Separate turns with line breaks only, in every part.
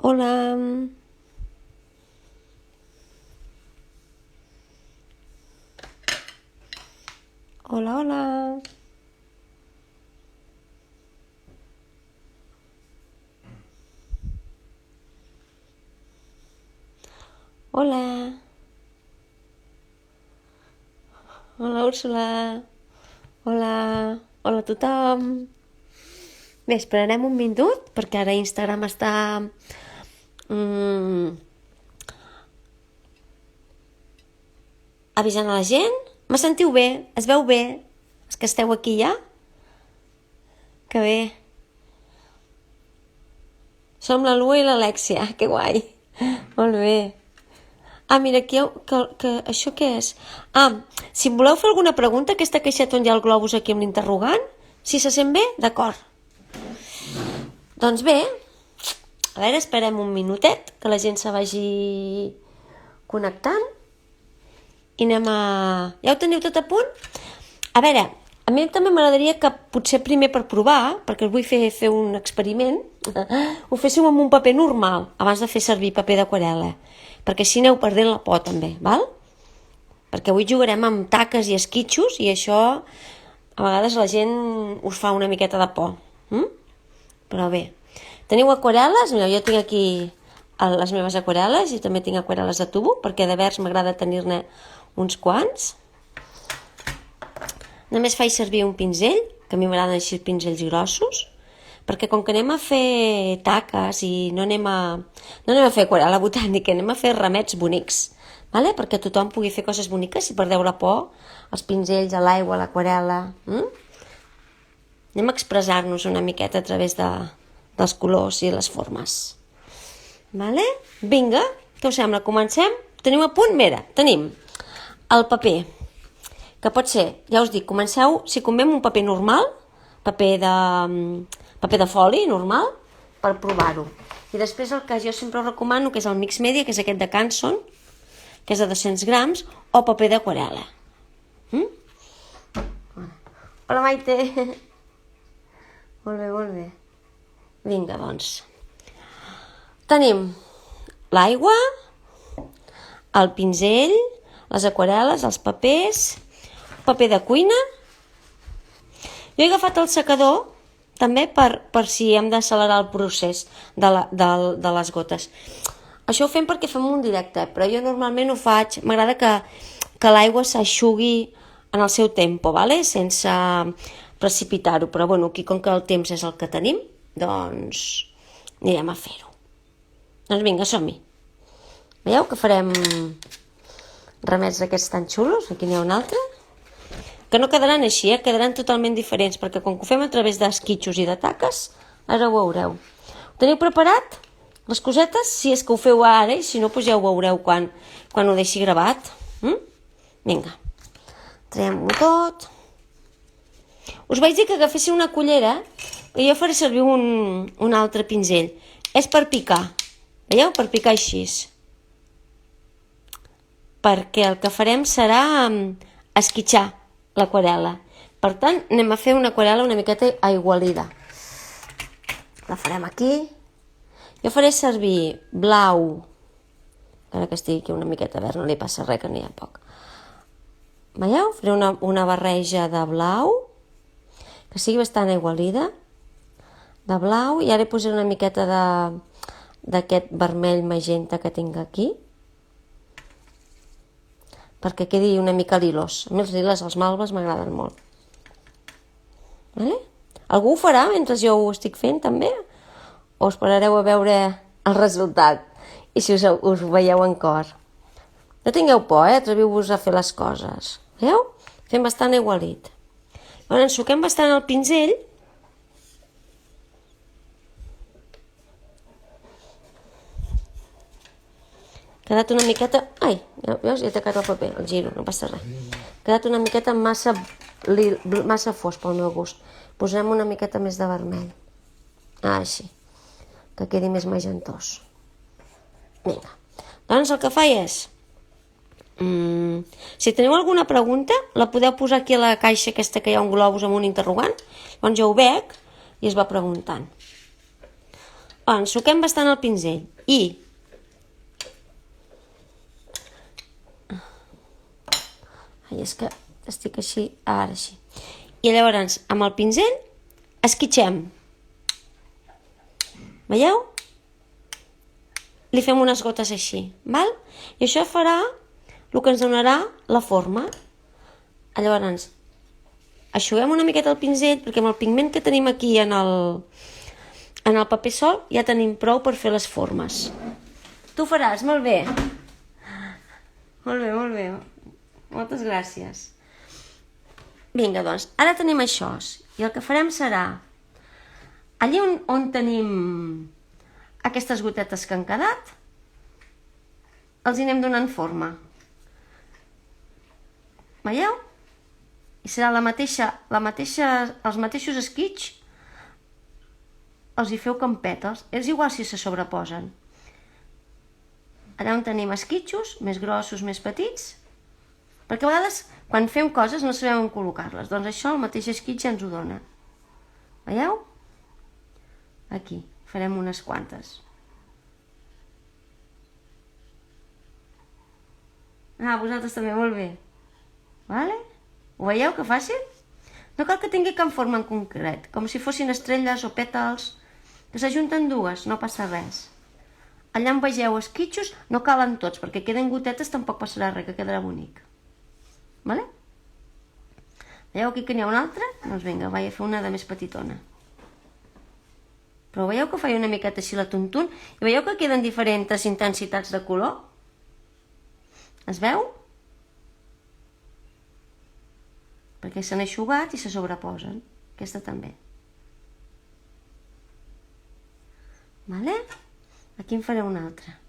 Hola. Hola, hola. Hola. Hola, Úrsula. Hola. Hola a tothom. Bé, esperarem un minut perquè ara Instagram està avisant a la gent. Me sentiu bé? Es veu bé? És que esteu aquí ja? Que bé. Som la Lua i l'Alèxia. Que guai. Molt bé. Ah, mira, aquí, això què és? Ah, si em voleu fer alguna pregunta, aquesta caixeta on hi ha el globus aquí amb l'interrogant, si se sent bé, d'acord. Doncs bé, a veure, esperem un minutet, que la gent se vagi connectant. I anem a... Ja ho teniu tot a punt? A veure, a mi també m'agradaria que potser primer per provar, perquè us vull fer un experiment, ho féssiu amb un paper normal, abans de fer servir paper d'aquarel·la, perquè així aneu perdent la por també, val? Perquè avui jugarem amb taques i esquitxos i això a vegades la gent us fa una miqueta de por. Però bé, teniu aquarel·les? Mireu, jo tinc aquí les meves aquarel·les i també tinc aquarel·les de tubo, perquè de vers m'agrada tenir-ne uns quants. Només faig servir un pinzell, que a mi m'agraden així pinzells grossos, perquè com que anem a fer taques i no anem a fer aquarel·la botànica, anem a fer remets bonics, vale? Perquè tothom pugui fer coses boniques i perdeu la por, els pinzells, l'aigua, l'aquarel·la. Anem a expressar-nos una miqueta a través dels colors i les formes. Vale? Vinga, què us sembla? Comencem? Teniu a punt? Mira, tenim el paper, que pot ser, ja us dic, comenceu, si convé, amb un paper normal, paper de foli normal, per provar-ho. I després el que jo sempre recomano, que és el mix media, que és aquest de Canson, que és de 200 grams, o paper d'aquarel·la. Hola, Maite. Molt bé, molt bé. Vinga, doncs. Tenim l'aigua, el pinzell, les aquarel·les, els papers, paper de cuina. Jo he agafat el secador també per si hem d'accelerar el procés de les gotes. Això ho fem perquè fem un directe, però jo normalment ho faig, m'agrada que l'aigua s'aixugui en el seu tempo, vale? Sense precipitar-ho, però bueno, aquí com que el temps és el que tenim, doncs anirem a fer-ho. Doncs vinga, som-hi. Veieu que farem remets d'aquests tan xulos? Aquí n'hi ha un altre. Que no quedaran així, quedaran totalment diferents, perquè com que ho fem a través d'esquitxos i de taques, ara ho veureu. Ho teniu preparat? Les cosetes? Si és que ho feu ara, i si no, doncs ja ho veureu quan ho deixi gravat. Vinga, traiem-ho tot. Us vaig dir que agafessin una cullera, i jo faré servir un altre pinzell. És per picar, veieu? Per picar així. Perquè el que farem serà esquitxar l'aquarel·la. Per tant, anem a fer una aquarel·la una miqueta aigualida. La farem aquí. Jo faré servir blau, ara que estigui aquí una miqueta verd, no li passa res, que n'hi ha poc. Veieu? Faré una barreja de blau, que sigui bastant aigualida, de blau, i ara hi posaré una miqueta d'aquest vermell magenta que tinc aquí, perquè quedi una mica lilos. A mi els liles, els malves, m'agraden molt. Vale? Algú ho farà mentre jo ho estic fent, també? O esperareu a veure el resultat? I si us ho veieu en cor? No tingueu por, atreviu-vos a fer les coses. Veieu? Fem bastant aigualit. Llavors, ensuquem bastant el pinzell. Ha quedat una miqueta... Ai, veus? He tacat el paper, el giro, no passa res. Ha quedat una miqueta massa fosc pel meu gust. Posem una miqueta més de vermell. Així, que quedi més magentós. Vinga. Doncs el que faig és... si teniu alguna pregunta, la podeu posar aquí a la caixa aquesta que hi ha un globus amb un interrogant. Llavors jo ho veig i es va preguntant. ensuquem bastant el pinzell i és que estic així, ara així. I llavors, amb el pinzell, esquitxem. Veieu? Li fem unes gotes així, val? I això farà el que ens donarà la forma. Llavors, eixuguem una miqueta el pinzell, perquè amb el pigment que tenim aquí en el paper sol ja tenim prou per fer les formes. Tu ho faràs, molt bé. Molt bé, molt bé. Moltes gràcies. Vinga, doncs, ara tenim això. I el que farem serà, allí on tenim aquestes gotetes que han quedat, els hi anem donant forma. Veieu? I serà els mateixos esquitx, els hi feu campetes. És igual si se sobreposen. Allà on tenim esquitxos, més grossos, més petits, perquè a vegades, quan fem coses, no sabem on col·locar-les. Doncs això, el mateix esquitx ja ens ho dona. Veieu? Aquí, farem unes quantes. Vosaltres també, molt bé. Vale? Ho veieu, que fàcil? No cal que tingui cap forma en concret, com si fossin estrelles o pètals, que s'ajunten dues, no passa res. Allà on vegeu esquitxos, no calen tots, perquè queden gotetes, tampoc passarà res, que quedarà bonic. Vale? Veieu aquí que n'hi ha una altra? Doncs vinga, vaig a fer una de més petitona. Però veieu que faig una miqueta així la tuntun? I veieu que queden diferents intensitats de color? Es veu? Perquè s'han eixugat i se sobreposen. Aquesta també. Vale? Aquí en faré una altra.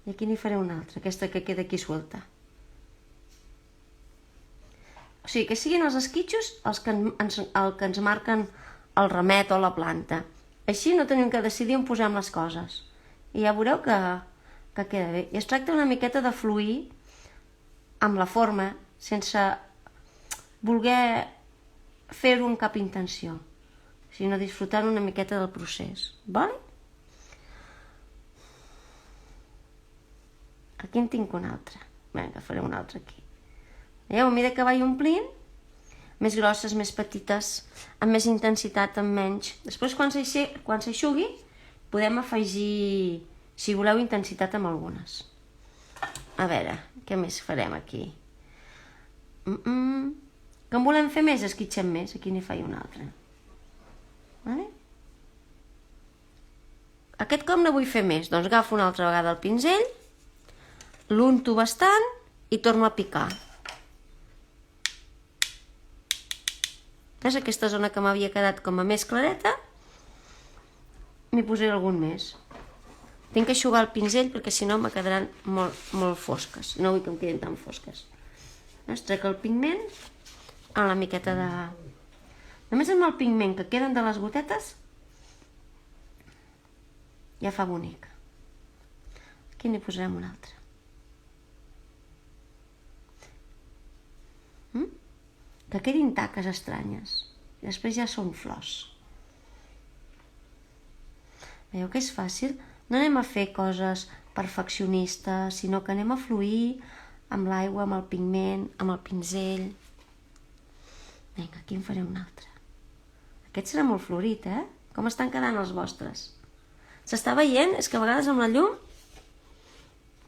I aquí n'hi faré una altra, aquesta que queda aquí suelta. O sigui, que siguin els esquitxos el que ens marquen el ramet o la planta. Així no tenim que decidir on posem les coses. I ja veureu que queda bé. I es tracta una miqueta de fluir amb la forma, sense voler fer-ho amb cap intenció, sinó disfrutar una miqueta del procés. Vale? Aquí en tinc una altra. Vinga, faré una altra aquí. Veieu, a mesura que vaig omplint, més grosses, més petites, amb més intensitat, amb menys. Després, quan s'eixugui, podem afegir, si voleu, intensitat amb algunes. A veure, què més farem aquí? Que en volem fer més, esquitxem més. Aquí n'hi faig una altra. Vale? Aquest com no vull fer més, doncs agafo una altra vegada el pinzell, l'unto bastant i torno a picar. Ves, aquesta zona que m'havia quedat com a més clareta, m'hi posaré algun més. Tinc que eixugar el pinzell perquè si no me quedaran molt fosques. No vull que em quedin tan fosques. Trec el pigment amb la miqueta de... Només amb el pigment que queden de les gotetes ja fa bonic. Aquí n'hi posarem una altra. Que quedin taques estranyes. I després ja són flors. Veieu que és fàcil? No anem a fer coses perfeccionistes, sinó que anem a fluir amb l'aigua, amb el pigment, amb el pinzell. Vinga, aquí en faré un altre. Aquest serà molt florit, eh? Com estan quedant els vostres? S'està veient? És que a vegades amb la llum...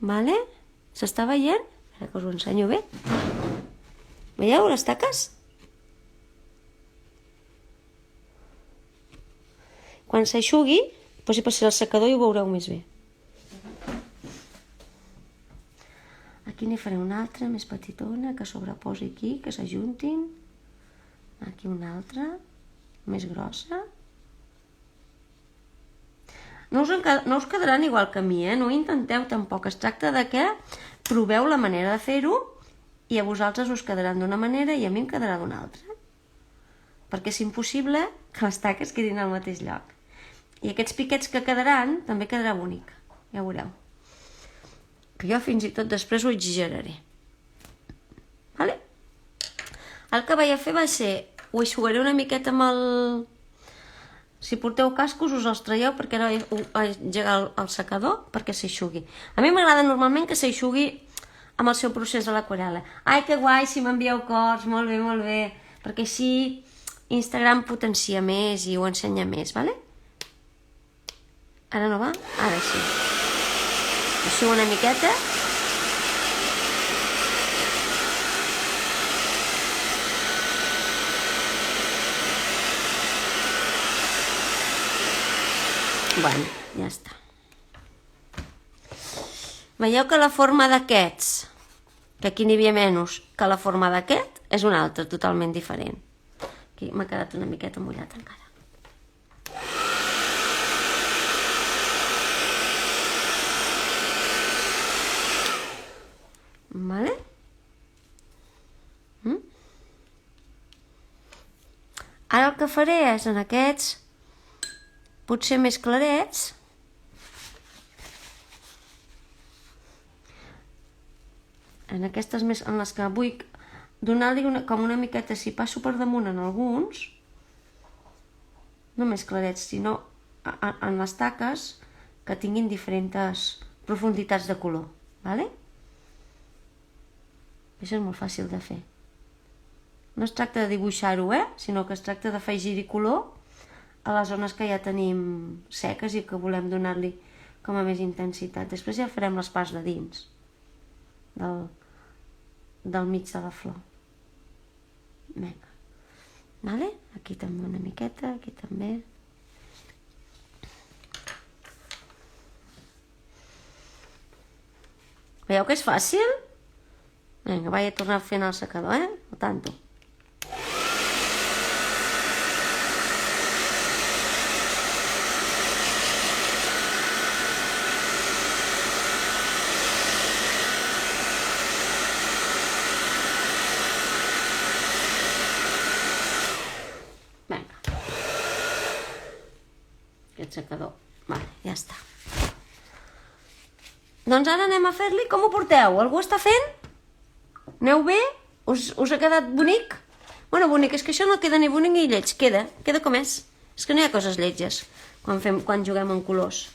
Vale? S'està veient? Ara que us ho ensenyo bé. Veieu les taques? Quan s'eixugui, posi per ser el secador i ho veureu més bé. Aquí n'hi faré una altra, més petitona, que sobreposi aquí, que s'ajuntin. Aquí una altra, més grossa. No us quedaran igual que a mi, no ho intenteu tampoc. Es tracta de que proveu la manera de fer-ho i a vosaltres us quedaran d'una manera i a mi em quedarà d'una altra. Perquè és impossible que les taques quedin al mateix lloc. I aquests piquets que quedaran també quedarà bonic, ja ho veureu. Que jo fins i tot després ho exageraré. Vale? El que vaig a fer va ser ho eixugaré una miqueta amb el... Si porteu cascos us els traieu perquè ara he engegat el secador perquè s'eixugui. A mi m'agrada normalment que s'eixugui amb el seu procés de l'aquarel·la. Ai, que guai, si m'envieu cors, molt bé, perquè així Instagram potencia més i ho ensenya més, vale? Ara no va? Ara sí. Així una miqueta. Bueno, ja està. Veieu que la forma d'aquests, que aquí n'hi havia menys, que la forma d'aquest és una altra, totalment diferent. Aquí m'ha quedat una miqueta mullat encara. Vale? Ara el que faré és en aquests potser més clarets en aquestes més en les que vull donar-li com una miqueta, si passo per damunt en alguns, no més clarets, sinó en les taques que tinguin diferents profunditats de color, vale? Això és molt fàcil de fer. No es tracta de dibuixar-ho, sinó que es tracta d'afegir-hi color a les zones que ja tenim seques i que volem donar-li com a més intensitat. Després ja farem les parts de dins del mig de la flor. Vinga. Vale? Aquí també una miqueta, aquí també. Veieu que és fàcil? Vinga, vaig a tornar fent el secador, No tanto. Vinga. Aquest secador. Vale, ja està. Doncs ara anem a fer-li. Com ho porteu? Algú està fent? Aneu bé? Us ha quedat bonic? Bueno, bonic, és que això no queda ni bonic ni lleig, queda com és. És que no hi ha coses lletges quan juguem amb colors.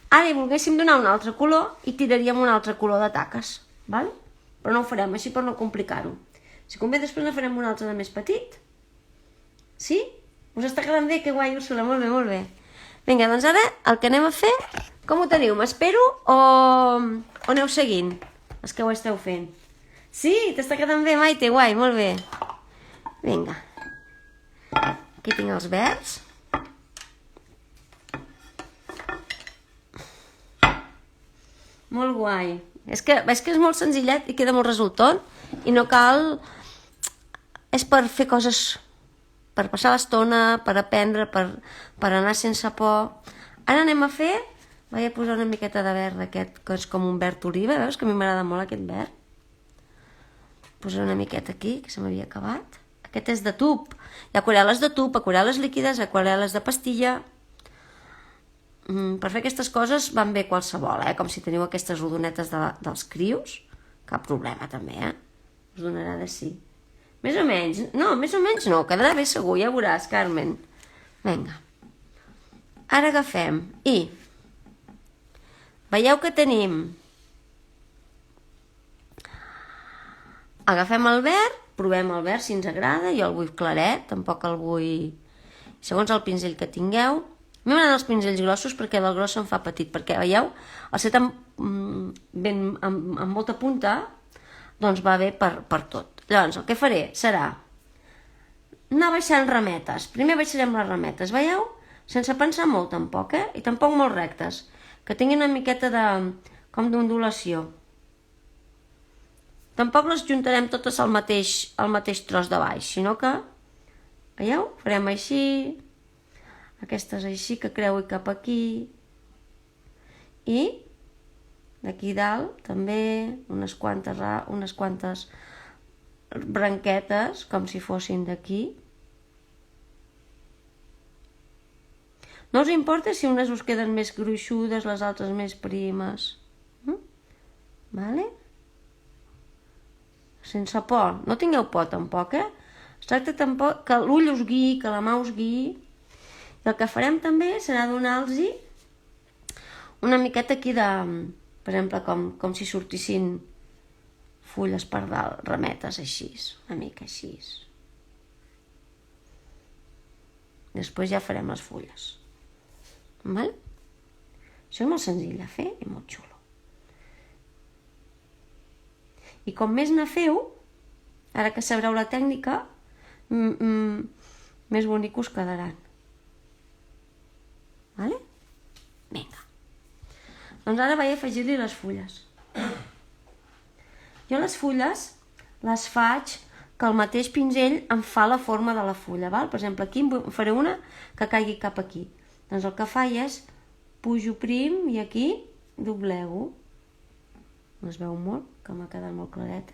Ara hi volguéssim donar un altre color i tiraríem un altre color de taques, val? Però no ho farem així per no complicar-ho. Si convé després ne farem un altre de més petit. Sí? Us està quedant bé? Que guai, Úrsula, molt bé. Vinga, doncs ara el que anem a fer, com ho teniu? M'espero o aneu seguint els que ho esteu fent? Sí, t'està quedant bé, Maite, guai, molt bé. Vinga. Aquí tinc els verds. Molt guai. És que és molt senzillet i queda molt resultat i no cal... És per fer coses, per passar l'estona, per aprendre, per anar sense por. Ara anem a fer... Vaig a posar una miqueta de verd aquest, que és com un verd oliva, veus que a mi m'agrada molt aquest verd? Posaré una miqueta aquí, que se m'havia acabat. Aquest és de tub. Hi ha aquarel·les de tub, aquarel·les líquides, aquarel·les de pastilla. Per fer aquestes coses van bé qualsevol, com si teniu aquestes rodonetes dels crios. Cap problema, també, Us donarà de sí. Més o menys. No, més o menys no, quedarà bé segur, ja veuràs, Carmen. Vinga. Ara agafem i... Veieu que tenim... Agafem el verd, provem el verd si ens agrada, jo el vull claret, tampoc el vull... Segons el pinzell que tingueu. A mi m'agraden els pinzells grossos perquè del gros se'm fa petit, perquè veieu, el set amb molta punta, doncs va bé per tot. Llavors el que faré serà anar baixant rametes. Primer baixarem les rametes, veieu? Sense pensar molt tampoc, I tampoc molt rectes, que tinguin una miqueta com d'ondulació. Tampoc les juntarem totes al mateix tros de baix, sinó que, veieu? Farem així, aquestes així que creui cap aquí, i d'aquí dalt també unes quantes branquetes, com si fossin d'aquí. No us importa si unes us queden més gruixudes, les altres més primes? Vale? Sense por, no tingueu por tampoc, Es tracta tampoc que l'ull us guiï, que la mà us guiï. I el que farem també serà donar-los una miqueta aquí de... Per exemple, com si sortissin fulles per dalt, rametes així, una mica així. Després ja farem les fulles. Val? Això és molt senzill de fer i molt xulo. I com més ne feu, ara que sabreu la tècnica, més bonic us quedaran. Vale? Vinga. Doncs ara vaig afegir-li les fulles. Jo les fulles les faig que el mateix pinzell em fa la forma de la fulla, val? Per exemple, aquí en faré una que caigui cap aquí. Doncs el que faig és pujo prim i aquí doblego. No es veu molt, que m'ha quedat molt clareta.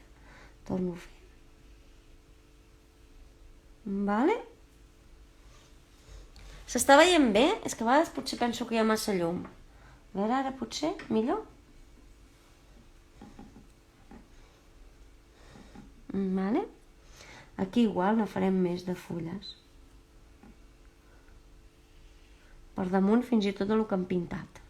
Torno a fer. Vale? S'està veient bé? És que a vegades potser penso que hi ha massa llum. A veure, ara potser millor. Vale? Aquí igual ne farem més de fulles. Per damunt fins i tot el que hem pintat.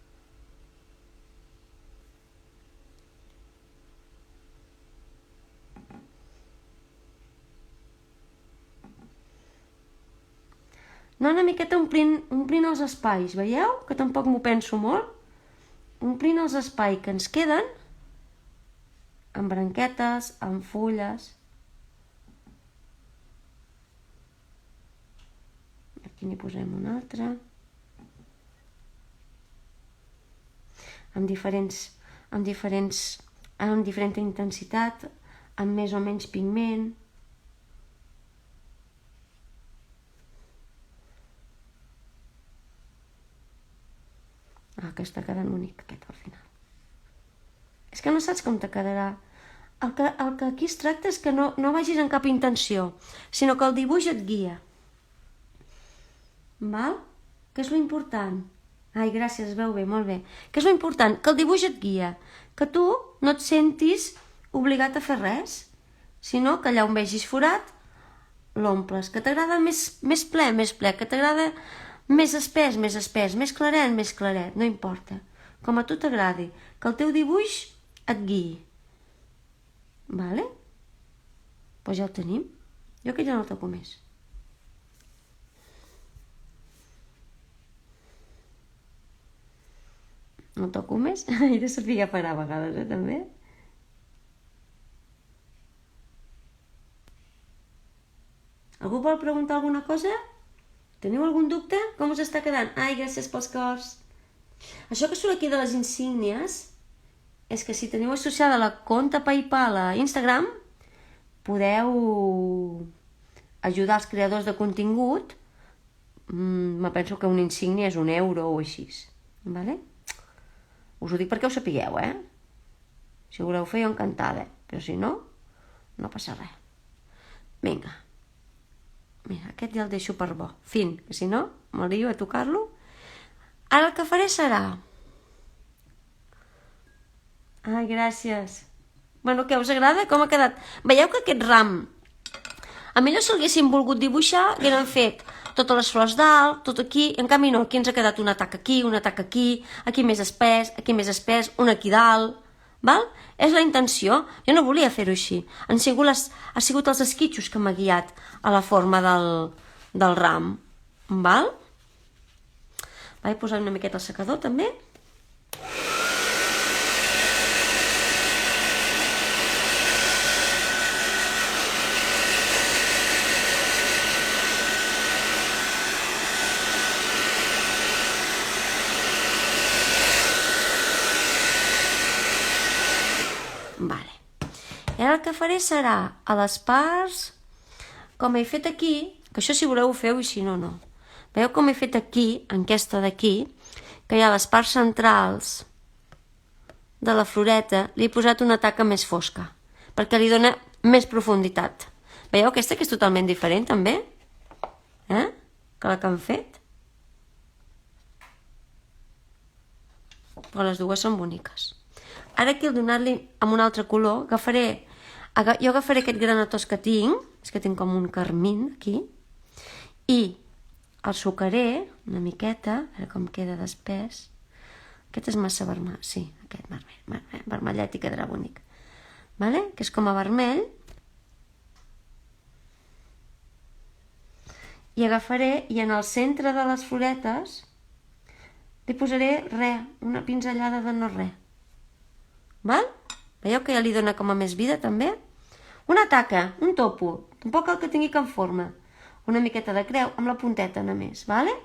Anar una miqueta omplint els espais, veieu? Que tampoc m'ho penso molt. Omplint els espais que ens queden amb branquetes, amb fulles. Aquí n'hi posem una altra. Amb diferent intensitat, amb més o menys pigment. Aquesta queda únic, aquest al final. És que no saps com te quedarà. El que aquí es tracta és que no vagis amb cap intenció, sinó que el dibuix et guia. Val? Què és lo important? Ai, gràcies, es veu bé, molt bé. Què és lo important? Que el dibuix et guia. Que tu no et sentis obligat a fer res, sinó que allà on vegis forat, l'omples. Que t'agrada més ple, que t'agrada més espès, més claret, no importa. Com a tu t'agradi, que el teu dibuix et guiï. Vale? Doncs ja el tenim. Jo que ja no el toco més. No el toco més? He de saber parar a vegades, també. Algú vol preguntar alguna cosa? Teniu algun dubte? Com us està quedant? Ai, gràcies pels cors. Això que surt aquí de les insígnies és que si teniu associada la compte PayPal a Instagram, podeu ajudar els creadors de contingut. Me penso que una insígnia és €1 o així. Vale? Us ho dic perquè ho sapigueu, Si ho voleu fer, jo encantada. Però si no, no passa res. Vinga. Mira, aquest ja el deixo per bo. Fin, que si no, me'l lio a tocar-lo. Ara el que faré serà... Ai, gràcies. Bueno, què, us agrada? Com ha quedat? Veieu que aquest ram, a millor si l'haguéssim volgut dibuixar, haguérem fet totes les flors dalt, tot aquí, en canvi no, aquí ens ha quedat un atac aquí, aquí més espès, un aquí dalt, val? És la intenció, jo no volia fer-ho així, ha sigut els esquitxos que m'ha guiat a la forma del ram, val? Vaig posar una miqueta al secador també. Vale. I ara el que faré serà a les parts, com he fet aquí, que això si voleu ho feu i si no, no. Veieu com he fet aquí, en aquesta d'aquí, que hi ha les parts centrals de la floreta, li he posat una taca més fosca, perquè li dona més profunditat. Veieu aquesta que és totalment diferent també? Que la que han fet? Però les dues són boniques. Ara aquí al donar-li amb un altre color, agafaré Jo agafaré aquest granatós que tinc, és que tinc com un carmín aquí, i el sucaré una miqueta, a veure com queda d'espès. Aquest és massa vermell, sí, aquest vermellet i quedarà bonic. Vale? Que és com a vermell. I agafaré i en el centre de les floretes li posaré una pinzellada de no res. Val? Veieu que ja li dona com a més vida també? Una taca, un topo, tampoc cal que tingui cap forma. Una miqueta de creu amb la punteta només, vale?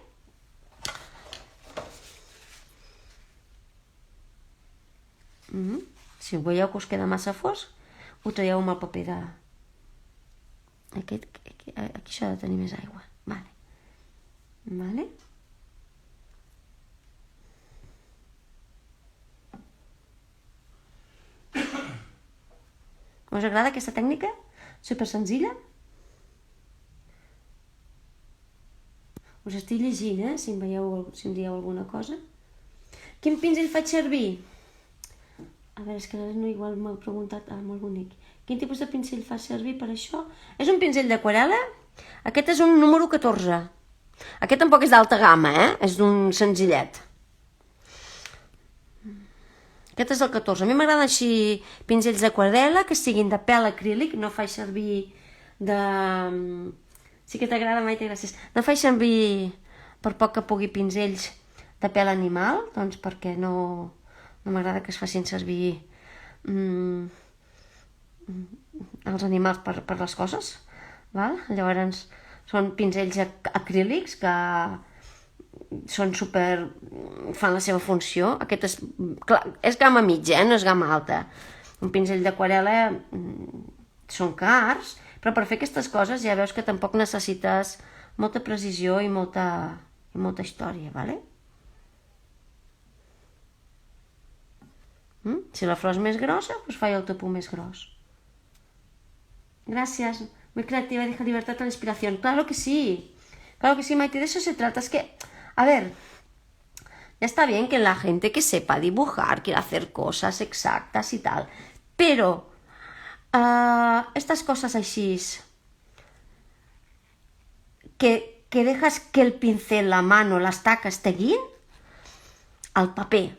Si veieu que us queda massa fosc, ho traieu amb el paper de... Aquí això ha de tenir més aigua. Vale. Vale? Us agrada aquesta tècnica? Super senzilla? Us estic llegint, si em dieu alguna cosa. Quin pinzell faig servir? A veure, és que no igual m'ha preguntat, molt bonic. Quin tipus de pinzell fa servir per això? És un pinzell d'aquarel·la. Aquest és un número 14. Aquest tampoc és d'alta gamma, és d'un senzillet. Aquest és el 14. A mi m'agraden així pinzells d'aquarel·la, que siguin de pèl acrílic, no faig servir de... Sí que t'agrada, Maite, gràcies. No faig servir per poc que pugui pinzells de pèl animal, doncs perquè no m'agrada que es facin servir els animals per les coses. Val? Llavors són pinzells acrílics que són super... fan la seva funció. Aquest és gamma mitja, no és gamma alta. Un pinzell d'aquarel·la són cars, però per fer aquestes coses ja veus que tampoc necessites molta precisió i molta història, vale? Si la flor és més grossa, doncs faig el topo més gros. Gracias, muy creativa, deja libertad a la inspiración. Claro que sí, Maite, de eso se trata. Es que, a ver, ya está bien que la gente que sepa dibujar quiera hacer cosas exactas y tal, pero estas cosas así que dejas que el pincel, la mano, las tacas te guíen al paper,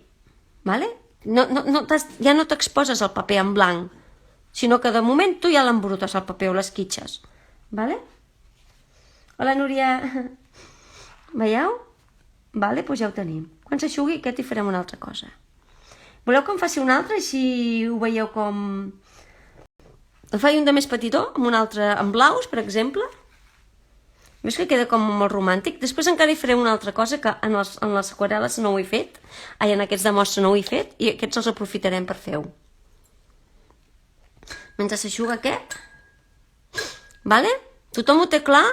¿vale? Ja no t'exposes al paper en blanc, sinó que de moment tu ja l'embrutes al paper o l'esquitxes. Vale? Hola, Núria. Veieu? Vale, doncs ja ho tenim. Quan s'aixugui, aquest hi farem una altra cosa. Voleu que en faci un altre, així ho veieu com... En faig un de més petitó, amb un altre en blaus, per exemple. Veus que queda com molt romàntic? Després encara hi faré una altra cosa que en les aquarel·les no ho he fet, en aquests de mostra no ho he fet, i aquests els aprofitarem per fer-ho. Mentre s'aixuga aquest, vale? Tothom ho té clar?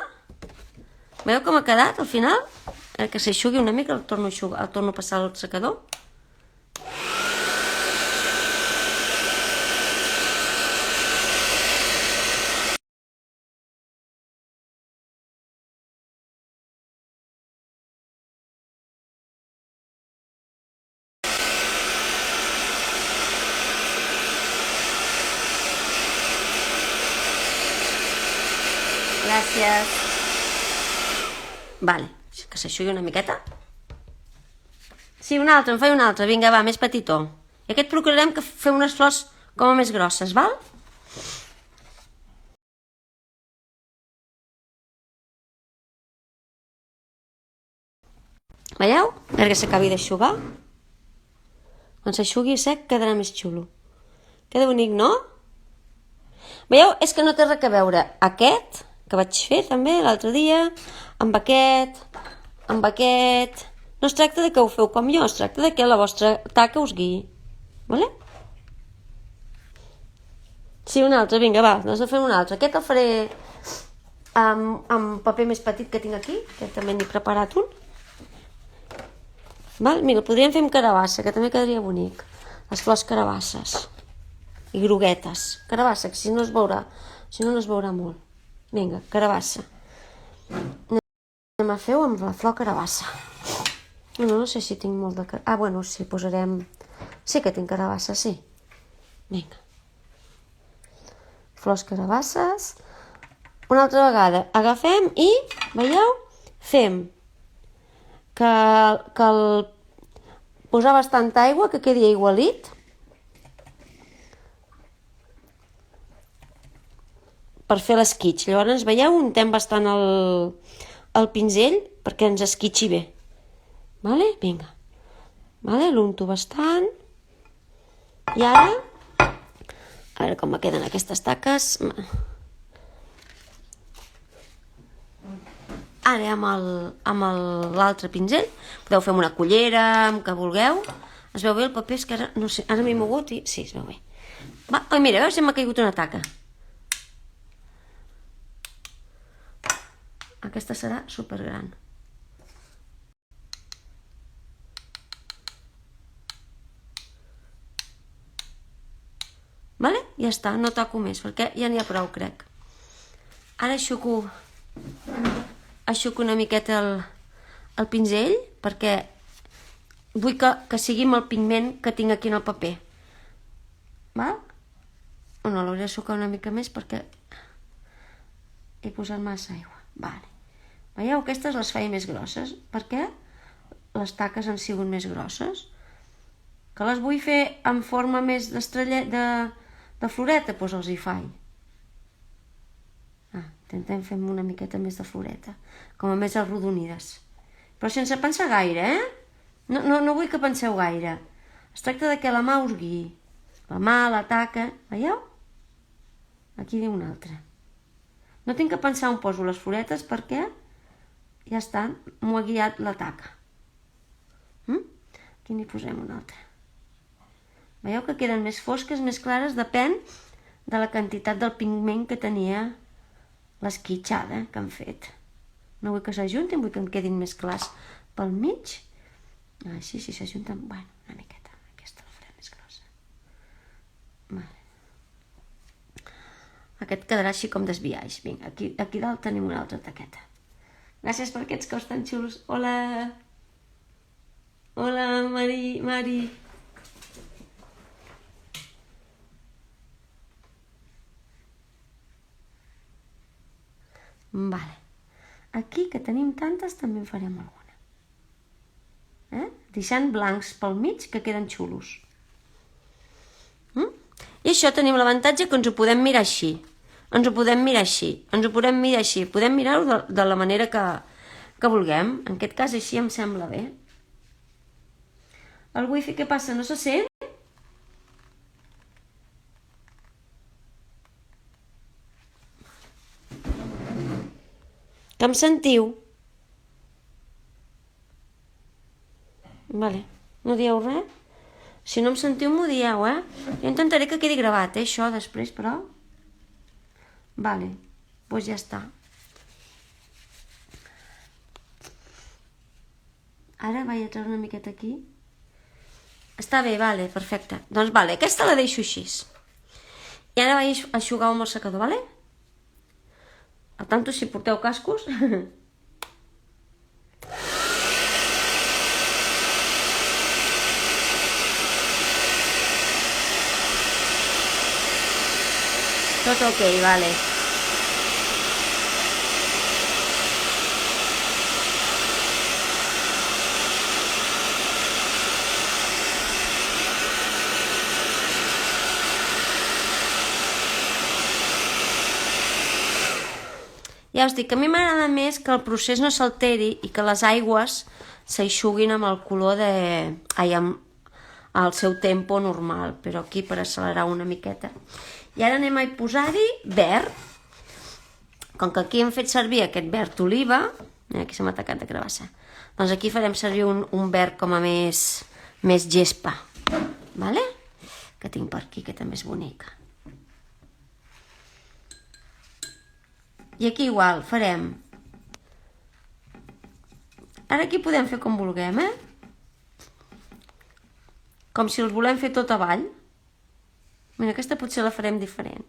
Veieu com ha quedat al final? Que s'aixugui una mica, el torno a passar al secador. Gràcies. Vale, que s'aixugui una miqueta. Sí, un altre, en faig un altre. Vinga, va, més petitó. I aquest procurarem que fem unes flors com a més grosses, val? Veieu? A veure que s'acabi d'aixugar. Quan s'aixugui sec quedarà més xulo. Queda bonic, no? Veieu? És que no té res a veure aquest, que vaig fer també l'altre dia, amb aquest... No es tracta de que ho feu com jo, es tracta de que la vostra taca us guiï. Vale? Sí, un altre, vinga, va, doncs en fem un altre. Aquest el faré amb paper més petit que tinc aquí, que també n'he preparat un. Val? Mira, el podríem fer amb carabassa, que també quedaria bonic. Les flors carabasses. I groguetes. Carabassa, que si no es veurà molt. Vinga, carabassa. Anem a fer-ho amb la flor carabassa. No sé si tinc molt de carabassa. Ah, bueno, sí, posarem... Sí que tinc carabassa, sí. Vinga. flors carabasses. Una altra vegada agafem i, veieu, fem que posar bastanta aigua, que quedi aigualit. Per fer l'esquitx. Llavors, veieu, untem bastant el pinzell perquè ens esquitxi bé. Vale? Vinga. Vale? L'unto bastant. I ara, a veure com me queden aquestes taques. Ara amb l'altre pinzell podeu fer amb una cullera, amb que vulgueu. Es veu bé el paper? És que ara, no sé, ara m'he mogut i... Sí, es veu bé. Va, mira, veus, m'ha caigut una taca. Aquesta serà supergran. Vale? Ja està, no toco més, perquè ja n'hi ha prou, crec. Ara aixuco una miqueta el pinzell, perquè vull que sigui amb el pigment que tinc aquí en el paper. Val? O no, l'hauré de sucar una mica més perquè he posat massa aigua. Vale. Veieu, aquestes les faig més grosses. Per què? Les taques han sigut més grosses. Que les vull fer en forma més d'estrellet, de floreta, doncs els hi faig. Intentem fer una miqueta més de floreta, com a més arrodonides. Però sense pensar gaire, No vull que penseu gaire. Es tracta de que la mà us guiï. La mà, la taca, veieu? Aquí diu una altra. No tinc que pensar on poso les floretes perquè ja està, m'ho ha guiat la taca. Aquí n'hi posem una altra. Veieu que queden més fosques, més clares, depèn de la quantitat del pigment que tenia l'esquitxada que han fet. No vull que s'ajuntin, vull que em quedin més clars pel mig. Així, si s'ajunten, bueno, una miqueta. Aquesta la faré més grossa. Vale. Aquest quedarà així com desviaix. Vinga, aquí dalt tenim una altra taqueta. Gràcies per aquests cos tan xulos. Hola! Hola, Mari! Vale. Aquí, que tenim tantes, també en farem alguna. Deixant blancs pel mig, que queden xulos. I això tenim l'avantatge que ens ho podem mirar així. Podem mirar-ho de la manera que vulguem. En aquest cas, així em sembla bé. El wifi, què passa? No se sent? Que em sentiu? Vale, no dieu res? Si no em sentiu, m'ho dieu, Jo intentaré que quedi gravat, això, després, però... Vale, doncs ja està. Ara vaig a treure una miqueta aquí. Està bé, vale, perfecte. Doncs vale, aquesta la deixo així. I ara vaig a eixugar amb el secador, vale? Al tanto, si porteu cascos... Tot ok, vale. Ja us dic que a mi m'agrada més que el procés no s'alteri i que les aigües s'eixuguin amb el color al seu tempo normal, però aquí per accelerar una miqueta. I ara anem a posar-hi verd. Com que aquí hem fet servir aquest verd oliva, aquí se m'ha tacat de carbassa, doncs aquí farem servir un verd com a més gespa, vale? Que tinc per aquí, que també és bonica. I aquí igual, farem... Ara aquí podem fer com vulguem, Com si els volem fer tot avall. Mira, aquesta potser la farem diferent.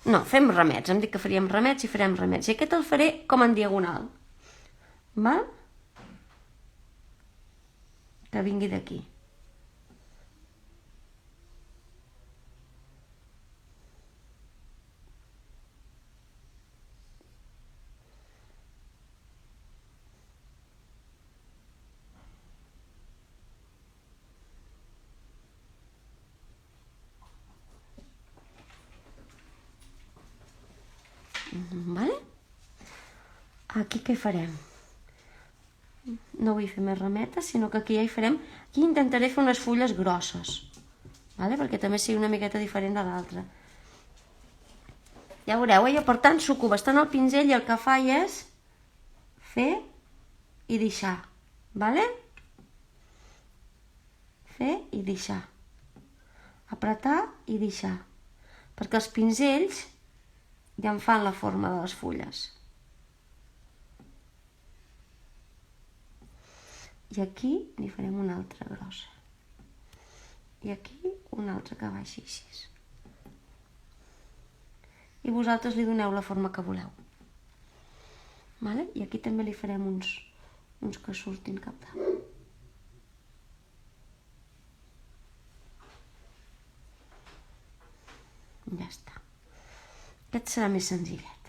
No, fem ramets. Em dic que faríem ramets i farem ramets. I aquest el faré com en diagonal. Val? Que vingui d'aquí. Aquí què hi farem? No vull fer més rametes, sinó que aquí ja hi farem... Aquí intentaré fer unes fulles grosses, perquè també sigui una miqueta diferent de l'altra. Ja veureu, jo portant suco bastant al pinzell i el que faig és fer i deixar, fer i deixar, apretar i deixar, perquè els pinzells ja em fan la forma de les fulles. I aquí n'hi farem una altra grossa. I aquí una altra que baixi així. I vosaltres li doneu la forma que voleu. I aquí també li farem uns que surtin cap damunt. Ja està. Aquest serà més senzillet.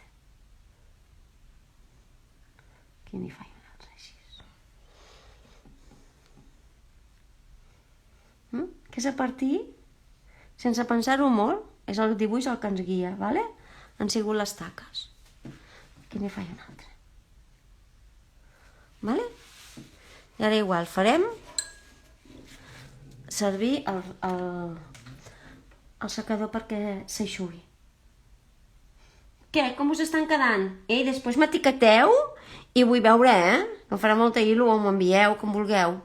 Aquí n'hi faig un altre així. Que és a partir, sense pensar-ho molt, és el dibuix el que ens guia, han sigut les taques. Aquí n'hi faig un altre. I ara igual, farem servir el secador perquè s'eixugui. Què? Com us estan quedant? I després m'etiqueteu i vull veure, em farà molta il·lu o m'envieu, com vulgueu.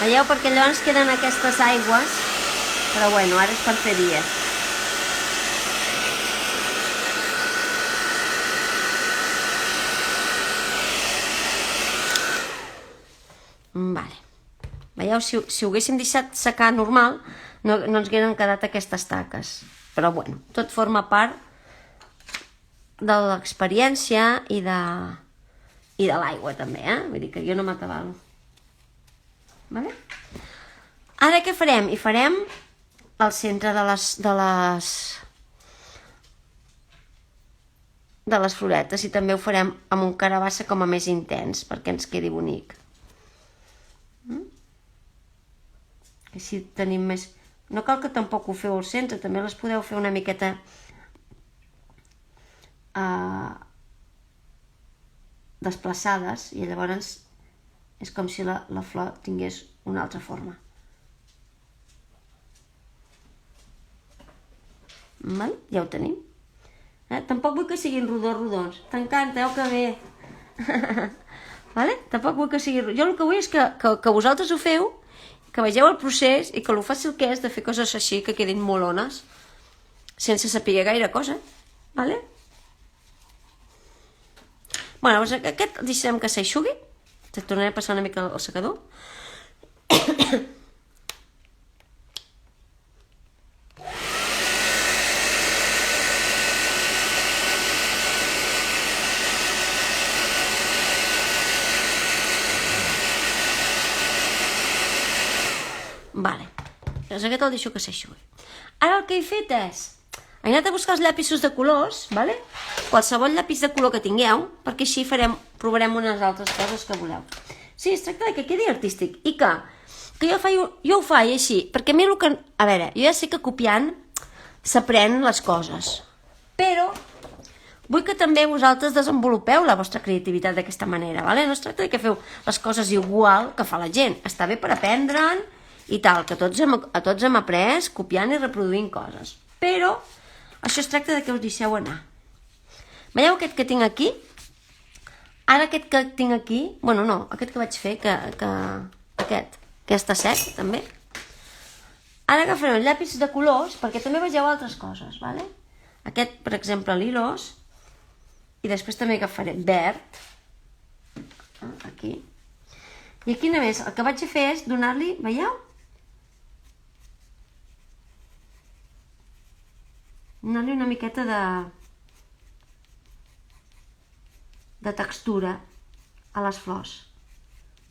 Veieu? Perquè llavors queden aquestes aigües, però bueno, ara és per fer dies. Veieu? Si ho haguéssim deixat secar normal, no ens hagueren quedat aquestes taques. Però bueno, tot forma part de l'experiència i de l'aigua també, Vull dir que jo no m'atabalo. Ara què farem? Hi farem el centre de les floretes i també ho farem amb un carabassa com a més intens perquè ens quedi bonic. Així tenim més... No cal que tampoc ho feu al centre, també les podeu fer una miqueta desplaçades i llavors és com si la flor tingués una altra forma. Ja ho tenim. Tampoc vull que siguin rodons. T'encanta, que bé. Tampoc vull que sigui... Jo el que vull és que vosaltres ho feu, que vegeu el procés i que el fàcil que és de fer coses així que quedin molones, sense saber gaire cosa. Bueno, aquest deixarem que s'eixugui. Te tornaré a passar una mica el secador. Doncs aquest el deixo que s'eixugui. Ara el que he fet és... He anat a buscar els llapisos de colors, qualsevol llapis de color que tingueu, perquè així provarem unes altres coses que voleu. Sí, es tracta que quedi artístic i que jo ho faig així, perquè a mi el que... A veure, jo ja sé que copiant s'aprenen les coses, però vull que també vosaltres desenvolupeu la vostra creativitat d'aquesta manera, no es tracta que feu les coses igual que fa la gent, està bé per aprendre'n i tal, que tots hem après copiant i reproduint coses, però això es tracta que us deixeu anar. Veieu aquest que tinc aquí? Ara aquest que tinc aquí, bueno no, aquest que vaig fer, que està sec també. Ara agafarem els llapis de colors perquè també vegeu altres coses, Aquest, per exemple, lilos, i després també agafaré verd, aquí. I aquí només el que vaig a fer és donar-li, veieu? Donar-li una miqueta de textura a les flors.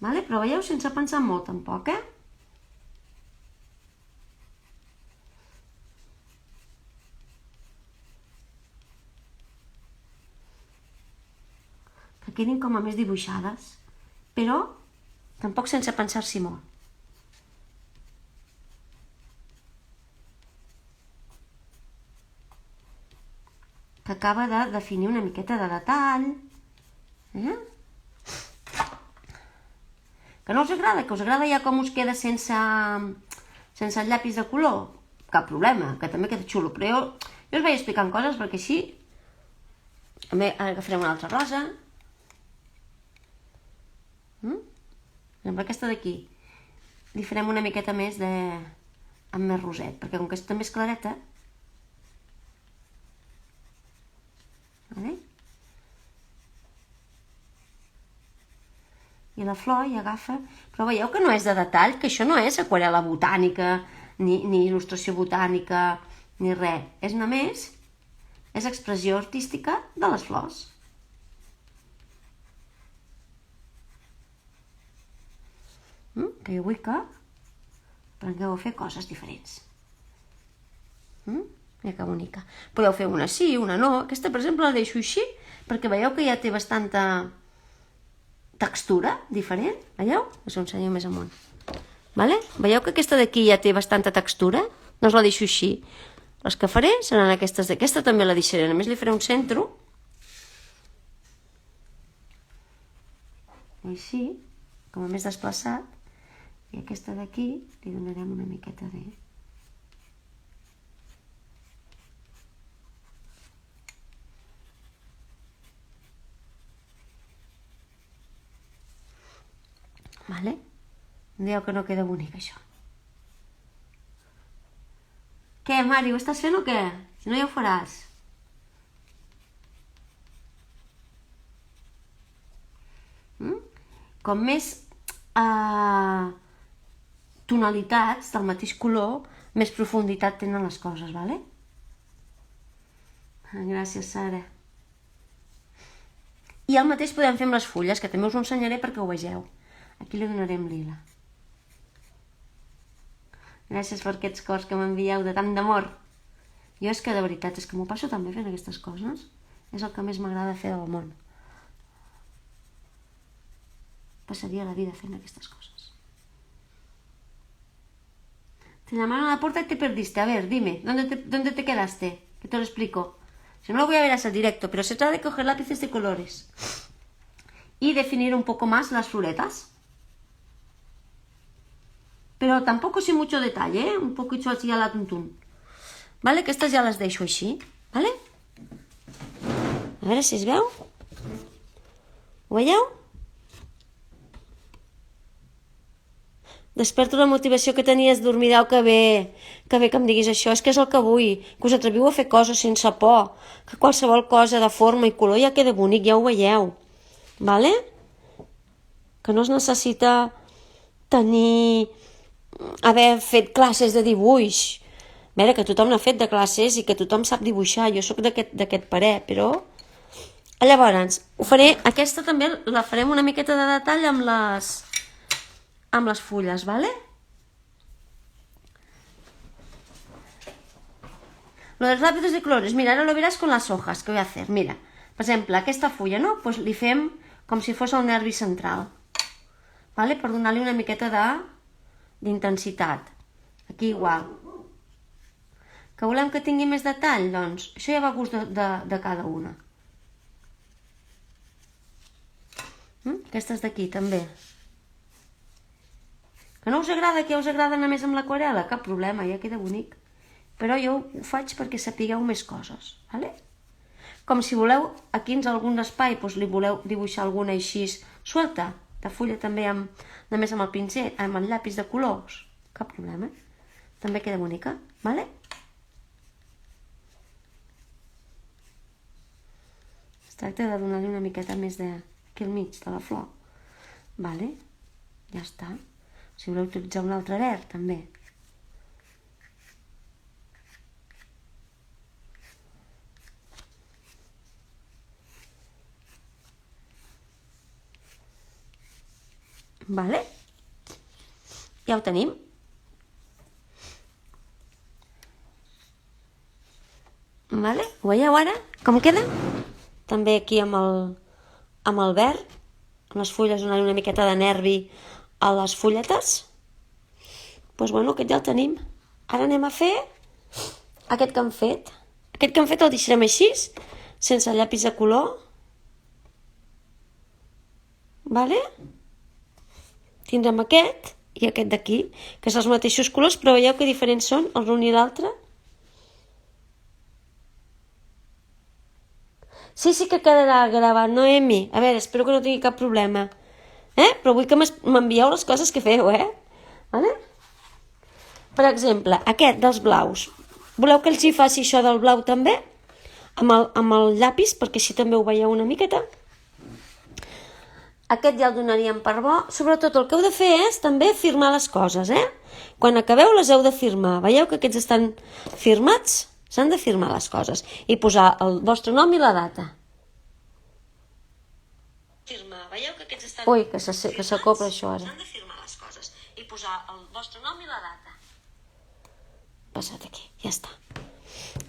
Però veieu, sense pensar molt tampoc, Que quedin com a més dibuixades, però Tampoc sense pensar-s'hi molt. Que acaba de definir una miqueta de detall. Que no us agrada, que us agrada ja com us queda sense el llapis de color. Cap problema, que també queda xulo. Però jo us vaig explicant coses perquè així... També agafarem una altra rosa. Per aquesta d'aquí li farem una miqueta més amb més roset, perquè com que també és clareta, i la flor hi agafa, però veieu que no és de detall, que això no és aquarel·la botànica, ni il·lustració botànica, ni res, és només expressió artística de les flors. Que jo vull que aprengueu a fer coses diferents. Mira que bonica. Podeu fer una sí, una no. Aquesta, per exemple, la deixo així, perquè veieu que ja té bastanta textura diferent. Veieu? Us ho ensenyo més amunt. Veieu que aquesta d'aquí ja té bastanta textura? Doncs la deixo així. Les que faré seran aquestes. Aquesta també la deixaré. A més li faré un centre. Així, com a més desplaçat. I aquesta d'aquí li donarem una miqueta de... Vale? Dieu que no queda bonic, això. Què, Mari, ho estàs fent o què? Si no, ja ho faràs. Com més tonalitats del mateix color, més profunditat tenen les coses, vale? Gràcies, Sara. I el mateix podem fer amb les fulles, que també us ho ensenyaré perquè ho vegeu. Aquí li donarem lila. Gràcies per aquests cors que m'envieu de tant d'amor. Jo és que de veritat, és que m'ho passo tan bé fent aquestes coses. És el que més m'agrada fer del món. Passaria la vida fent aquestes coses. Te llamaron a la puerta y te perdiste. A ver, dime, ¿dónde te quedaste? Que te lo explico. Si no lo voy a ver hasta el directo, pero se trata de coger lápices de colores y definir un poco más las floretas. Pero tampoco sin mucho detalle, ¿eh? Un poquito así a la tuntún. ¿Vale? Que estas ja les deixo així, ¿vale? A veure si es veu. Ho veieu? Desperto la motivació que tenies, dormideu, que bé que em diguis això, és que és el que vull, que us atreviu a fer coses sense por, que qualsevol cosa de forma i color ja queda bonic, ja ho veieu, vale? Que no es necessita haver fet classes de dibuix, a veure, que tothom n'ha fet de classes i que tothom sap dibuixar, jo sóc d'aquest parer, però... Llavors, ho faré, aquesta també la farem una miqueta de detall amb les fulles, ¿vale? Lo de los lápices de colores, mira, ahora lo verás con las hojas que voy a hacer. Mira, per exemple, aquesta fulla, no? Pues li fem com si fos el nervi central, ¿vale? Per donar-li una miqueta d'intensitat. Aquí igual. Que volem que tingui més detall? Doncs això ja va a gust de cada una. Aquestes d'aquí també. Que no us agrada, que ja us agrada anar més amb l'aquarel·la? Cap problema, ja queda bonic. Però jo ho faig perquè sapigueu més coses, ¿vale? Com si voleu, aquí en algun espai, li voleu dibuixar alguna així suelta, de fulla també, només amb el pincell, amb el llapis de colors, cap problema. També queda bonica, ¿vale? Es tracta de donar-li una miqueta més aquí al mig de la flor, ¿vale? Ja està. Si voleu utilitzar un altre verd, també. Vale? Ja ho tenim. Vale? Ho veieu ara? Com queda? També aquí amb el verd, amb les fulles donant una miqueta de nervi a les fulletes. Doncs bueno, aquest ja el tenim. Ara anem a fer aquest que hem fet. Aquest que hem fet el deixarem així, sense llapis de color. Vale? Tindrem aquest i aquest d'aquí, que són els mateixos colors, però veieu que diferents són l'un i l'altre? Sí que quedarà gravat, Noemi. A veure, espero que no tingui cap problema. Però vull que m'envieu les coses que feu, Vale? Per exemple, aquest dels blaus. Voleu que els hi faci això del blau també? Amb el llapis, perquè així també ho veieu una miqueta. Aquest ja el donaríem per bo. Sobretot el que heu de fer és també firmar les coses, Quan acabeu les heu de firmar. Veieu que aquests estan firmats? S'han de firmar les coses i posar el vostre nom i la data. Veieu que aquests estan... Ui, que s'acopla això ara. S'han de firmar les coses i posar el vostre nom i la data. Passat aquí, ja està.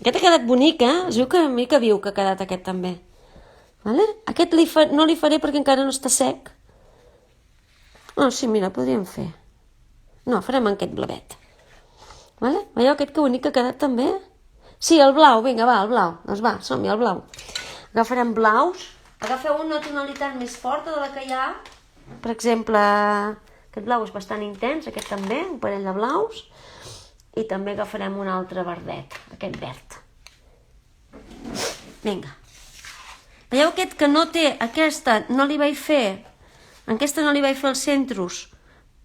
Aquest ha quedat bonic, Es veu que mica viu que ha quedat aquest també. Vale? Aquest no li faré perquè encara no està sec. Sí, mira, podríem fer. No, farem aquest blavet. Vale? Veieu aquest que bonic que ha quedat també? Sí, el blau, vinga, va, el blau. Doncs va, som-hi, el blau. Agafarem blaus. Agafeu una tonalitat més forta de la que hi ha. Per exemple, aquest blau és bastant intens, aquest també, un parell de blaus. I també agafarem un altre verdet, aquest verd. Vinga. Veieu aquest que no té, aquesta no li vaig fer, aquesta no li vaig fer els centros,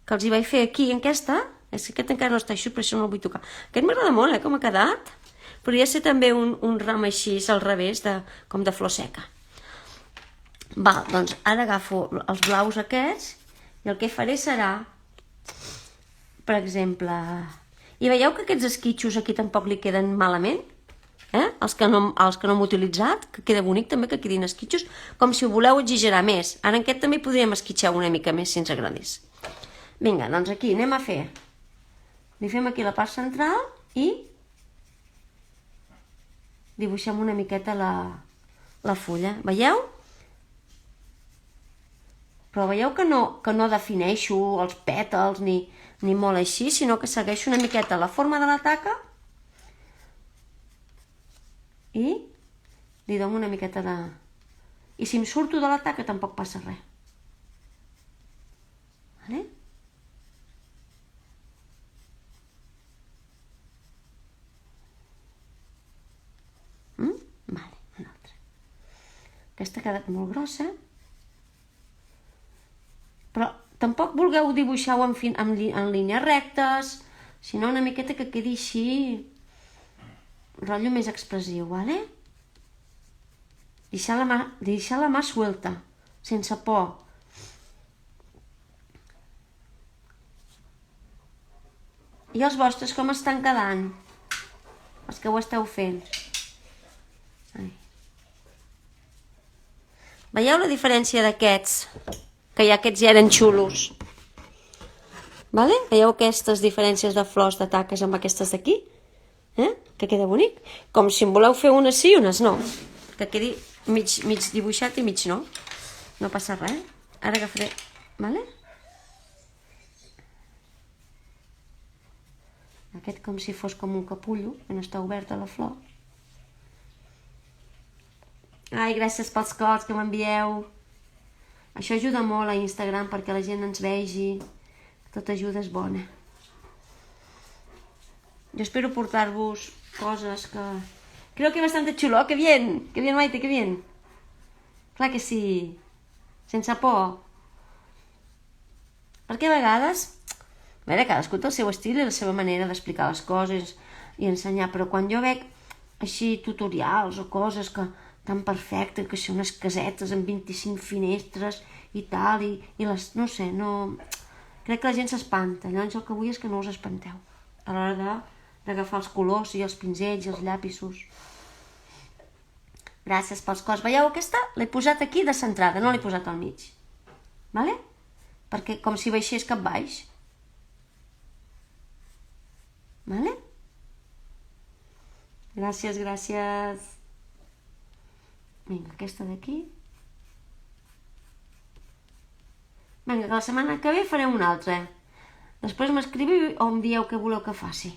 que els hi vaig fer aquí, en aquesta, és que aquest encara no està així, però això no el vull tocar. Aquest m'agrada molt, com ha quedat. Podria ser també un ram així, al revés, com de flor seca. Val, doncs ara agafo els blaus aquests i el que faré serà, per exemple... I veieu que aquests esquitxos aquí tampoc li queden malament? Els que no hem utilitzat, que queda bonic també que quedin esquitxos, com si ho voleu exagerar més. Ara en aquest també podríem esquitxar una mica més si ens agradés. Vinga, doncs aquí anem a fer. Li fem aquí la part central i dibuixem una miqueta la fulla. Veieu? Però veieu que no defineixo els pètals ni molt així, sinó que segueixo una miqueta la forma de la taca i li dono una miqueta de... I si em surto de la taca tampoc passa res. Vale? Vale, una altra. Aquesta ha quedat molt grossa. Però tampoc vulgueu dibuixar-ho en línies rectes, sinó una miqueta que quedi així, rotllo més expressiu, ¿vale? Deixar la mà suelta, sense por. I els vostres com estan quedant? Els que ho esteu fent. Veieu la diferència d'aquests? Que ja aquests ja eren xulos. Vale? Veieu aquestes diferències de flors, de taques amb aquestes d'aquí? Que queda bonic. Com si en voleu fer unes sí i unes no. Que quedi mig dibuixat i mig no. No passa res. Ara agafaré... Vale? Aquest com si fos com un capullo, que no està oberta la flor. Ai, gràcies pels cors que m'envieu. Això ajuda molt a Instagram perquè la gent ens vegi. Tota ajuda és bona. Jo espero portar-vos coses que... Creo que bastante chulo. ¡Qué bien! ¡Qué bien, Maite! ¡Qué bien! Clar que sí. Sense por. Perquè a vegades... A veure, cadascú té el seu estil i la seva manera d'explicar les coses i ensenyar, però quan jo veig així tutorials o coses que tan perfectes, que són unes casetes amb 25 finestres i tal, i les... no sé, no... Crec que la gent s'espanta. Llavors el que vull és que no us espanteu a l'hora d'agafar els colors i els pinzells i els llapisos. Gràcies pels cors. Veieu, aquesta l'he posat aquí de centrada, no l'he posat al mig. Vale? Perquè com si baixés cap baix. Vale? Gràcies, gràcies. Vinga, aquesta d'aquí. Vinga, que la setmana que ve farem una altra. Després m'escriviu o em dieu què voleu que faci.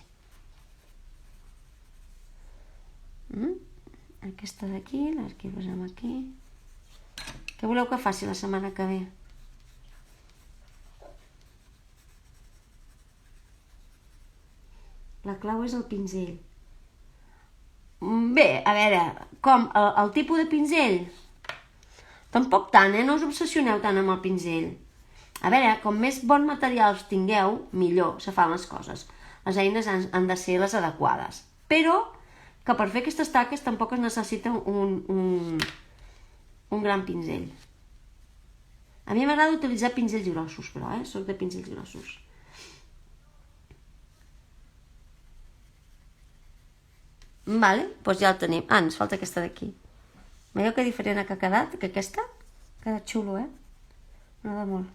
Aquesta d'aquí, l'arqui posem aquí. Què voleu que faci la setmana que ve? La clau és el pinzell. Bé, a veure, com? El tipus de pinzell? Tampoc tant, no us obsessioneu tant amb el pinzell. A veure, com més bons materials tingueu, millor se fan les coses. Les eines han de ser les adequades. Però que per fer aquestes taques tampoc es necessita un gran pinzell. A mi m'agrada utilitzar pinzells grossos, però, soc de pinzells grossos. Vale, doncs ja el tenim. Ens falta aquesta d'aquí. Veieu que diferent que ha quedat? Que aquesta ha quedat xulo, M'agrada molt.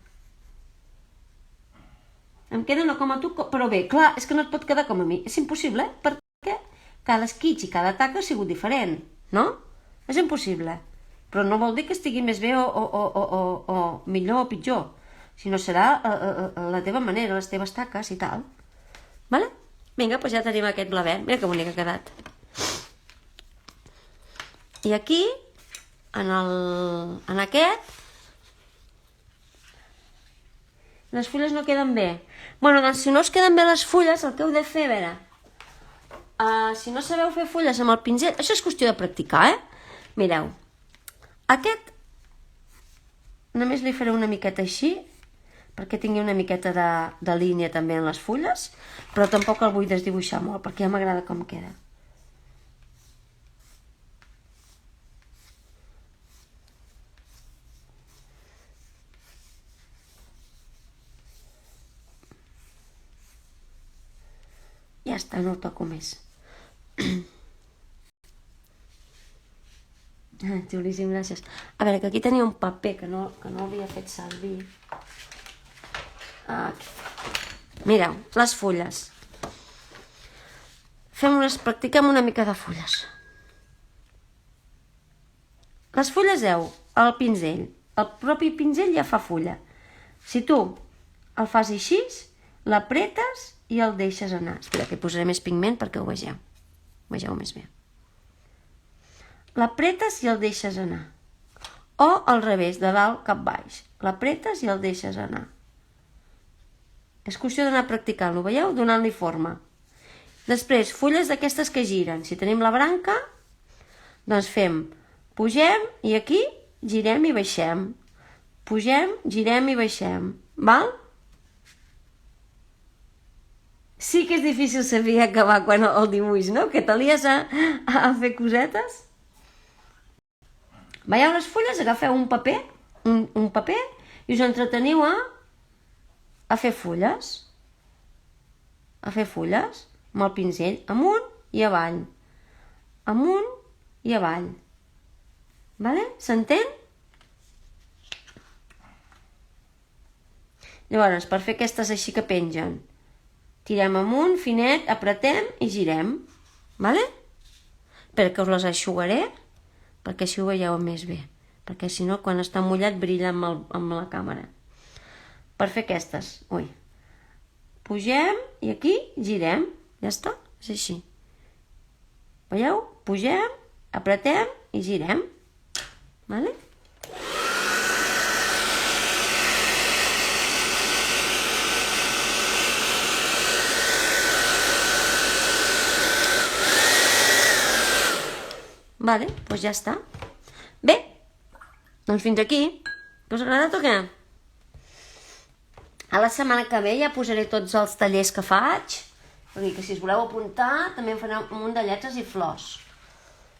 Em queda no com a tu, però bé, clar, és que no et pot quedar com a mi. És impossible, perquè cada esquitx i cada taca ha sigut diferent, no? És impossible. Però no vol dir que estigui més bé o millor o pitjor, sinó serà la teva manera, les teves taques i tal. Vale? Vinga, doncs ja tenim aquest blavet. Mira que bonic ha quedat. I aquí, en aquest, les fulles no queden bé. Bueno, doncs si no us queden bé les fulles, el que heu de fer, a veure, si no sabeu fer fulles amb el pinzell, això és qüestió de practicar, Mireu, aquest només li faré una miqueta així, perquè tingui una miqueta de línia també en les fulles, però tampoc el vull desdibuixar molt, perquè ja m'agrada com queda. Ja està, no el toco més. Xulíssim, gràcies. A veure, que aquí tenia un paper que no havia fet servir. Mireu, les fulles. Practiquem una mica de fulles. Les fulles el pinzell. El propi pinzell ja fa fulla. Si tu el fas així, l'apretes i el deixes anar. Espera, que hi posaré més pigment perquè ho vegeu. Vegeu més bé. L'apretes i el deixes anar. O al revés, de dalt cap baix. L'apretes i el deixes anar. És qüestió d'anar practicant-lo, veieu? Donant-li forma. Després, fulles d'aquestes que giren. Si tenim la branca, doncs fem, pugem i aquí girem i baixem. Pugem, girem i baixem. Val? Sí que és difícil saber acabar quan el dibuix, no? Que t'alies a fer cosetes. Veieu les fulles? Agafeu un paper, un paper i us entreteniu a fer fulles. A fer fulles amb el pinzell, amunt i avall. Amunt i avall. Vale? S'entén? Llavors, per fer aquestes així que pengen, tirem amunt, finet, apretem i girem. Vale? Perquè us les aixugaré, perquè així ho veieu més bé. Perquè si no, quan està mullat, brilla amb la càmera. Per fer aquestes, pugem i aquí girem. Ja està, és així. Veieu? Pugem, apretem i girem. Vale? Vale, doncs ja està. Bé, doncs fins aquí. Us ha agradat o què? A la setmana que ve ja posaré tots els tallers que faig. Vull dir que si us voleu apuntar, també em faré un munt de lletres i flors.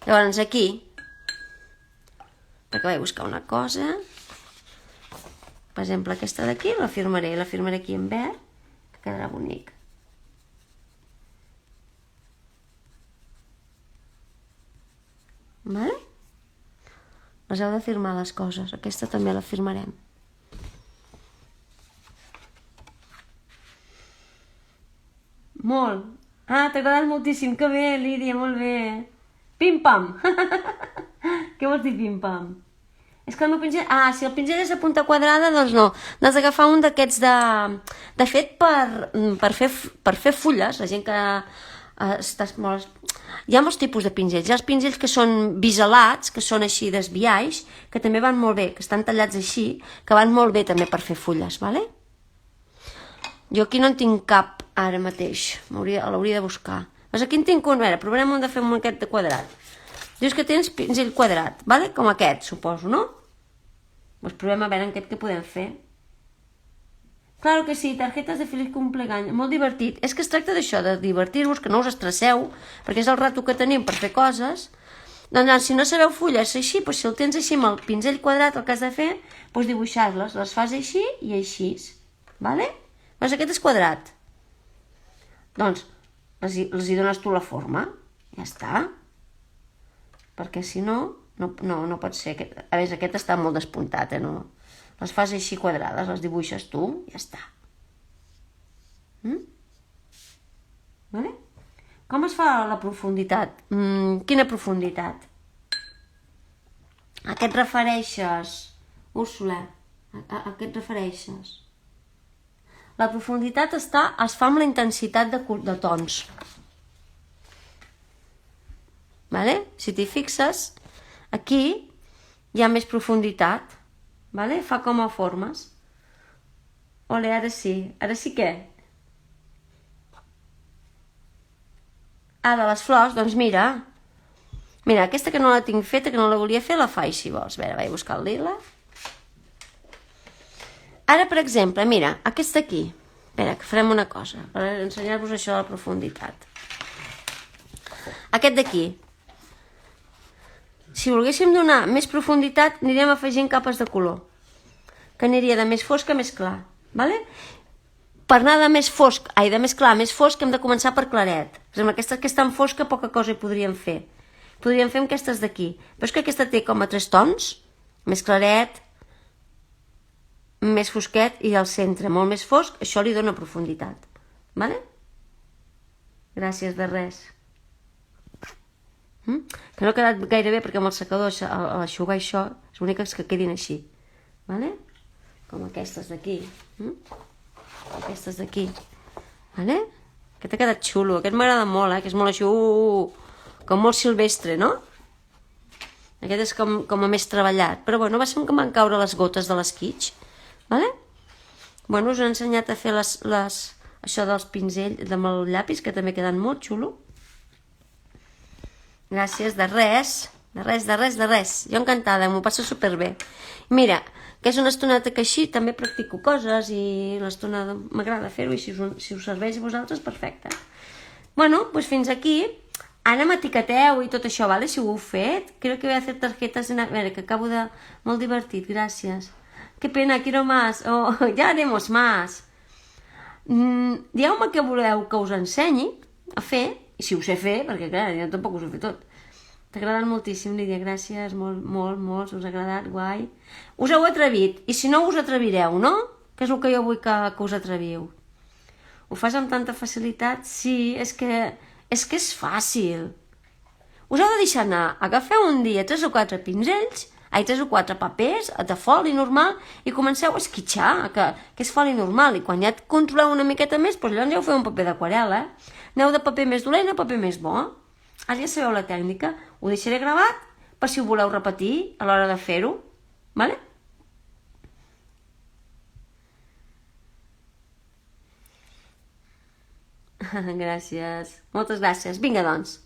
Llavors aquí, perquè vaig buscar una cosa. Per exemple, aquesta d'aquí la firmaré aquí en verd, que quedarà bonic. Vale? Les heu de firmar les coses. Aquesta també la firmarem. Molt. Ah, t'ha agradat moltíssim. Que bé, Lídia, molt bé. Pim-pam. Què vols dir pim-pam? És que el meu pinzell... si el pinzell és de punta quadrada, doncs no. N'has d'agafar un d'aquests de fet per fer fulles. La gent que estàs molt... Hi ha molts tipus de pinzells. Hi ha els pinzells que són biselats, que són així d'esbiaix, que també van molt bé, que estan tallats així, que van molt bé també per fer fulles, vale? Jo aquí no en tinc cap ara mateix. L'hauria de buscar. Doncs aquí en tinc un. A veure, provarem un de fer un aquest de quadrat. Dius que tens pinzell quadrat, vale? Com aquest, suposo, no? Doncs provem a veure en aquest què podem fer. Claro que sí, tarjetes de feliç cumpleaños, molt divertit. És que es tracta d'això, de divertir-vos, que no us estresseu, perquè és el rato que tenim per fer coses. Doncs si no sabeu fulles així, doncs si el tens així amb el pinzell quadrat, el que has de fer, doncs dibuixar-les. Les fas així i així, vale? Doncs aquest és quadrat. Doncs els hi dones tu la forma, ja està. Perquè si no, no pot ser. A més, aquest està molt despuntat, no? Les fas així quadrades, les dibuixes tu, ja està. Vale? Com es fa la profunditat? Quina profunditat? A què et refereixes, Úrsula? A què et refereixes? La profunditat es fa amb la intensitat de tons. Vale? Si t'hi fixes, aquí hi ha més profunditat. Vale? Fa com a formes. Ole, ara sí. Ara sí què? De les flors, doncs mira. Mira, aquesta que no la tinc feta, que no la volia fer, la faig si vols. A veure, vaig buscar el lila. Ara, per exemple, mira, aquest d'aquí. Espera, que farem una cosa, per ensenyar-vos això de la profunditat. Aquest d'aquí. Si volguéssim donar més profunditat, anirem afegint capes de color, que aniria de més fosc a més clar, vale? Per anar de més fosc, de més clar a més fosc, hem de començar per claret. Per exemple, aquesta que és tan fosca, poca cosa hi podríem fer. Podríem fer amb aquestes d'aquí. Però és que aquesta té com a 3 tons, més claret, més fosquet i al centre, molt més fosc, això li dona profunditat, vale? Gràcies, de res. Que no ha quedat gaire bé perquè amb el secador a l'aixugar això és l'únic que quedin així, vale? Com aquestes d'aquí, aquestes d'aquí, vale? Aquest ha quedat xulo, aquest m'agrada molt, que és molt així, com molt silvestre, no? Aquest és com a més treballat, però bueno, va ser que van caure les gotes de l'esquitx, vale? Bueno, us he ensenyat a fer això dels pinzells amb el llapis, que també queden molt xulo. Gràcies, de res. Jo encantada, m'ho passo superbé. Mira, que és una estoneta que així també practico coses i l'estona m'agrada fer-ho i si us serveix a vosaltres, perfecte. Bueno, doncs fins aquí. Ara m'etiqueteu i tot això, ¿vale? Si ho heu fet. Creo que voy a hacer tarjetas en... A veure, que acabo de... Molt divertit, gràcies. Que pena, quiero más. Oh, ya haremos más. Dieu-me què voleu que us ensenyi a fer. I si ho sé fer, perquè clar, jo tampoc us ho he fet tot. T'ha agradat moltíssim, Lídia, gràcies, molt, us ha agradat, guai. Us heu atrevit, i si no us atrevireu, no? Que és el que jo vull que us atreviu. Ho fas amb tanta facilitat? Sí, és que és fàcil. Us heu de deixar anar, agafeu un dia 3 o 4 pinzells, 3 o 4 papers de foli normal i comenceu a esquitxar, que és foli normal, i quan ja et controleu una miqueta més, doncs llavors ja heu fet un paper d'aquarel·la. Aneu de paper més dolent a paper més bo. Ara ja sabeu la tècnica. Ho deixaré gravat per si ho voleu repetir a l'hora de fer-ho. Vale? Gràcies. Moltes gràcies. Vinga, doncs.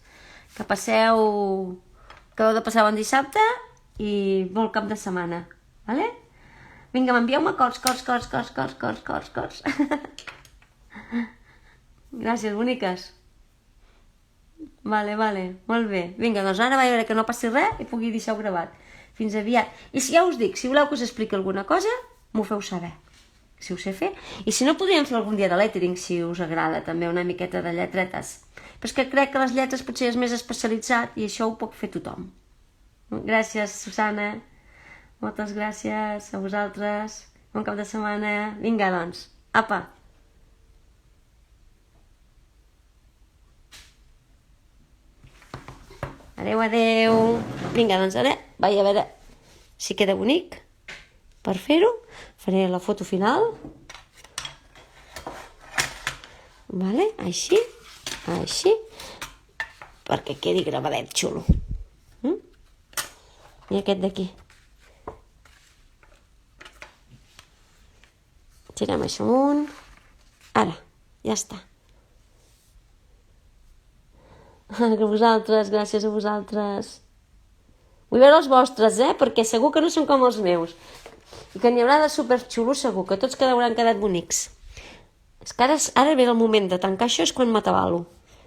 Que passeu... Que heu de passar bon dissabte i bon cap de setmana. Vale? Vinga, m'envieu-me cors. Gràcies, boniques. Vale, molt bé. Vinga, doncs ara vaig veure que no passi res i pugui deixar-ho gravat. Fins aviat. I si ja us dic, si voleu que us expliqui alguna cosa, m'ho feu saber. Si ho sé fer. I si no, podríem fer algun dia de lettering, si us agrada, també una miqueta de lletretes. Però és que crec que les lletres potser és més especialitzat i això ho pot fer tothom. Gràcies, Susana. Moltes gràcies a vosaltres. Bon cap de setmana. Vinga, doncs. Apa. Adeu. Vinga, doncs ara vaig a veure si queda bonic. Per fer-ho, faré la foto final. Vale? Així, així, perquè quedi gravadet xulo. I aquest d'aquí. Tirem això amunt. Ara, ja està. Que vosaltres, gràcies a vosaltres. Vull veure els vostres, perquè segur que no són com els meus. I que n'hi haurà de superxulos segur, que tots hauran quedat bonics. És que ara ve el moment de tancar això, és quan m'atabalo.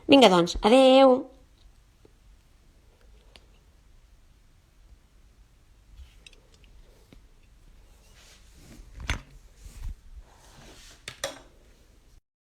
Vinga, doncs, adeu!